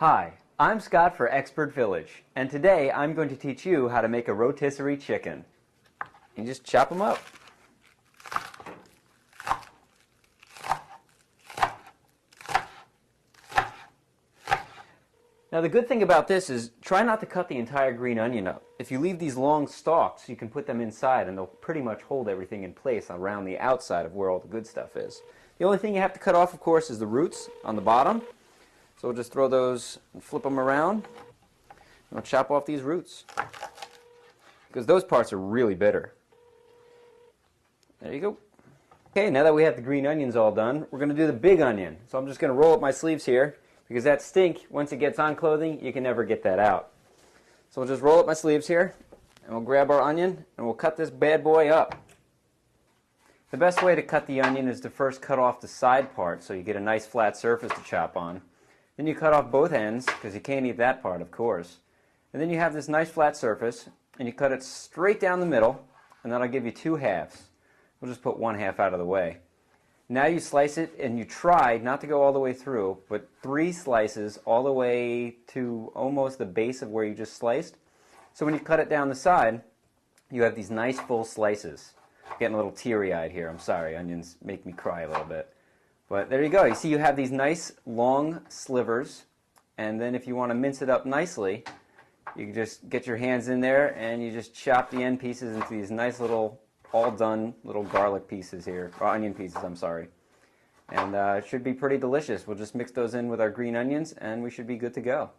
Hi, I'm Scott for Expert Village, and today I'm going to teach you how to make a rotisserie chicken. You just chop them up. Now the good thing about this is try not to cut the entire green onion up. If you leave these long stalks, you can put them inside and they'll pretty much hold everything in place around the outside of where all the good stuff is. The only thing you have to cut off, of course, is the roots on the bottom. So we'll just throw those and flip them around. And we'll chop off these roots because those parts are really bitter. There you go. Okay, now that we have the green onions all done, we're going to do the big onion. So I'm just going to roll up my sleeves here because that stink, once it gets on clothing, you can never get that out. So we'll just roll up my sleeves here and we'll grab our onion and we'll cut this bad boy up. The best way to cut the onion is to first cut off the side part so you get a nice flat surface to chop on. Then you cut off both ends, because you can't eat that part, of course. And then you have this nice flat surface, and you cut it straight down the middle, and that'll give you two halves. We'll just put one half out of the way. Now you slice it, and you try not to go all the way through, but 3 slices all the way to almost the base of where you just sliced. So when you cut it down the side, you have these nice full slices. I'm getting a little teary-eyed here. I'm sorry, onions make me cry a little bit. But there you go. You see you have these nice long slivers, and then if you want to mince it up nicely, you can just get your hands in there and you just chop the end pieces into these nice little, all done little garlic pieces here, or onion pieces, I'm sorry. And it should be pretty delicious. We'll just mix those in with our green onions and we should be good to go.